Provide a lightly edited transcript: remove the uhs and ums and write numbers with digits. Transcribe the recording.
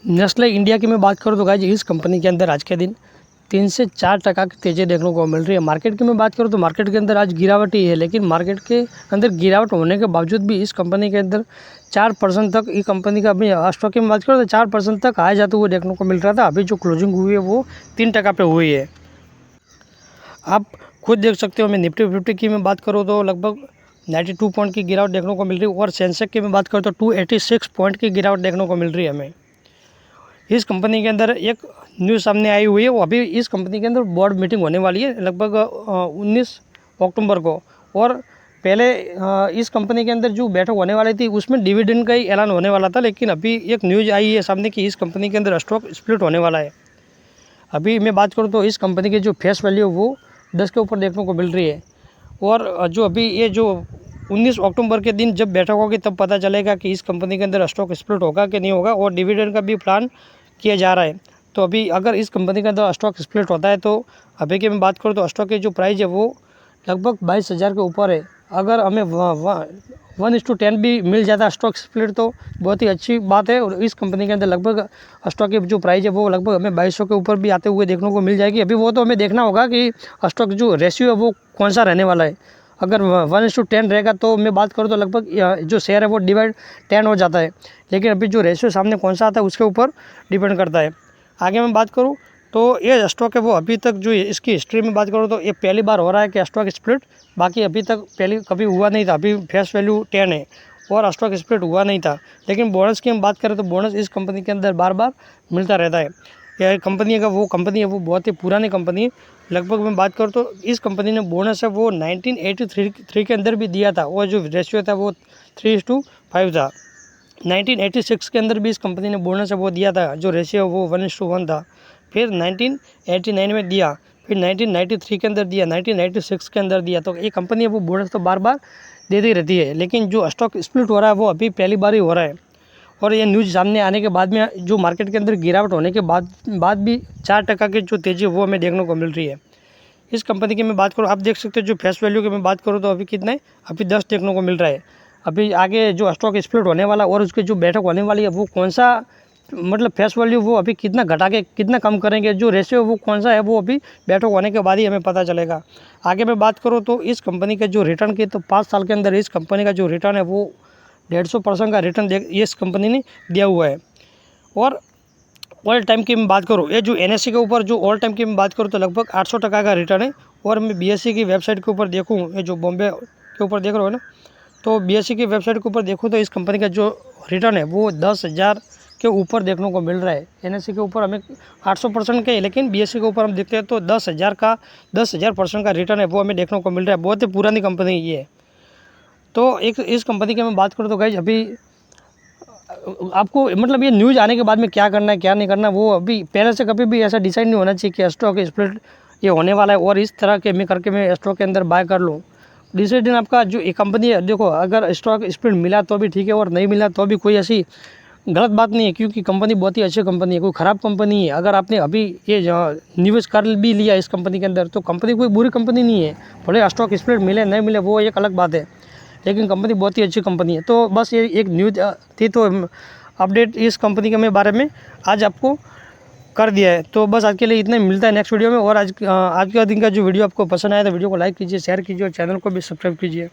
Nestle India की मैं बात करूँ तो गाइस इस कंपनी के अंदर आज के दिन 3 से 4% की तेज़ी देखने को मिल रही है। मार्केट की मैं बात करूँ तो मार्केट के अंदर आज गिरावट ही है, लेकिन मार्केट के अंदर गिरावट होने के बावजूद भी इस कंपनी के अंदर 4% तक इस कंपनी का अभी स्टॉक की मैं बात करूँ तो 4% तक आए जाते हुए देखने को मिल रहा था। अभी जो क्लोजिंग हुई है वो 3% पे हुई है। आप खुद देख सकते हो। मैं निफ्टी 50 की मैं बात करूँ तो लगभग 92 पॉइंट की गिरावट देखने को मिल रही है और सेंसेक्स की मैं बात करूँ तो 286 पॉइंट की गिरावट देखने को मिल रही है हमें। इस कंपनी के अंदर एक न्यूज़ सामने आई हुई है, वो अभी इस कंपनी के अंदर बोर्ड मीटिंग होने वाली है लगभग 19 अक्टूबर को। और पहले इस कंपनी के अंदर जो बैठक होने वाली थी उसमें डिविडेंड का ही ऐलान होने वाला था, लेकिन अभी एक न्यूज़ आई है सामने कि इस कंपनी के अंदर स्टॉक स्प्लिट होने वाला है। अभी मैं बात करूँ तो इस कंपनी की जो फेस वैल्यू वो 10 के ऊपर देखने को मिल रही है। और जो अभी ये जो 19 अक्टूबर के दिन जब बैठक होगी तब पता चलेगा कि इस कंपनी के अंदर स्टॉक स्प्लिट होगा कि नहीं होगा, और डिविडेंड का भी प्लान किया जा रहा है। तो अभी अगर इस कंपनी के अंदर स्टॉक स्प्लिट होता है तो अभी की मैं बात करूँ तो स्टॉक की जो प्राइस है वो लगभग 22,000 के ऊपर है। अगर हमें 1:10 भी मिल जाता है स्टॉक स्प्लिट तो बहुत ही अच्छी बात है। और इस कंपनी के अंदर लगभग स्टॉक की जो प्राइस है वो लगभग हमें 2200 के ऊपर भी आते हुए देखने को मिल जाएगी। अभी वो तो हमें देखना होगा कि स्टॉक जो रेशियो है वो कौन सा रहने वाला है। अगर 1:10 रहेगा तो मैं बात करूँ तो लगभग जो शेयर है वो डिवाइड 10 हो जाता है, लेकिन अभी जो रेशियो सामने कौन सा आता है उसके ऊपर डिपेंड करता है। आगे मैं बात करूँ तो ये स्टॉक है वो अभी तक जो इसकी हिस्ट्री में बात करूँ तो ये पहली बार हो रहा है कि स्टॉक स्प्लिट, बाकी अभी तक पहले कभी हुआ नहीं था। अभी फेस वैल्यू 10 है और स्टॉक स्प्लिट हुआ नहीं था। लेकिन बोनस की हम बात करें तो बोनस इस कंपनी के अंदर बार बार मिलता रहता है। यह कंपनी का वो कंपनी है वो बहुत ही पुरानी कंपनी है। लगभग मैं बात करूँ तो इस कंपनी ने बोनस है वो 1983 के अंदर भी दिया था और जो रेशियो था वो 3:5 था। 1986 के अंदर भी इस कंपनी ने बोनस है वो दिया था, जो रेशियो वो 1:1 था। फिर 1989 में दिया, फिर 1993 के अंदर दिया, 1996 के अंदर दिया। तो ये कंपनी है वो बोनस तो बार बार देती रहती है, लेकिन जो स्टॉक स्प्लिट हो रहा है वो अभी पहली बार ही हो रहा है। और ये न्यूज़ सामने आने के बाद में जो मार्केट के अंदर गिरावट होने के बाद भी 4% की जो तेज़ी वो हमें देखने को मिल रही है। इस कंपनी की मैं बात करूँ, आप देख सकते हो जो फेस वैल्यू की मैं बात करूँ तो अभी कितना है, अभी 10 देखने को मिल रहा है। अभी आगे जो स्टॉक स्प्लिट होने वाला और उसकी जो बैठक होने वाली है वो कौन सा मतलब फेस वैल्यू वो अभी कितना घटा के कितना कम करेंगे, जो रेशियो वो कौन सा है वो अभी बैठक होने के बाद ही हमें पता चलेगा। आगे मैं बात करूँ तो इस कंपनी का जो रिटर्न की तो 5 साल के अंदर इस कंपनी का जो रिटर्न है वो 150% का रिटर्न इस कंपनी ने दिया हुआ है। और ऑल टाइम की मैं बात करूँ, ये जो NSE के ऊपर जो ऑल टाइम की मैं बात करूँ तो लगभग 800% का रिटर्न है। और मैं BSE की वेबसाइट के ऊपर देखूँ, ये जो बॉम्बे के ऊपर देख रहे हो ना, तो BSE की वेबसाइट के ऊपर देखूँ तो इस कंपनी का जो रिटर्न है वो 10,000 के ऊपर देखने को मिल रहा है। NSE के ऊपर हमें 800% के, लेकिन BSE के ऊपर हम देखते हैं तो 10,000% का रिटर्न है वो हमें देखने को मिल रहा है। बहुत ही पुरानी कंपनी ये है। तो एक इस कंपनी की मैं बात करूँ तो गाइज अभी आपको मतलब ये न्यूज़ आने के बाद में क्या करना है क्या नहीं करना वो अभी पहले से कभी भी ऐसा डिसाइड नहीं होना चाहिए कि स्टॉक स्प्लिट ये होने वाला है और इस तरह के मैं करके मैं स्टॉक के अंदर बाय कर लूँ। डिसीजन आपका जो एक कंपनी है, देखो अगर स्टॉक स्प्लिट मिला तो भी ठीक है और नहीं मिला तो भी कोई ऐसी गलत बात नहीं है, क्योंकि कंपनी बहुत ही अच्छी कंपनी है, कोई ख़राब कंपनी है। अगर आपने अभी ये निवेश कर भी लिया इस कंपनी के अंदर तो कंपनी कोई बुरी कंपनी नहीं है। भले स्टॉक स्प्लिट मिले नहीं मिले वो एक अलग बात है, लेकिन कंपनी बहुत ही अच्छी कंपनी है। तो बस ये एक न्यूज़ थी, तो अपडेट इस कंपनी के मैं बारे में आज आपको कर दिया है। तो बस आज के लिए इतना ही, मिलता है नेक्स्ट वीडियो में। और आज का दिन का जो वीडियो आपको पसंद आया तो वीडियो को लाइक कीजिए, शेयर कीजिए और चैनल को भी सब्सक्राइब कीजिए।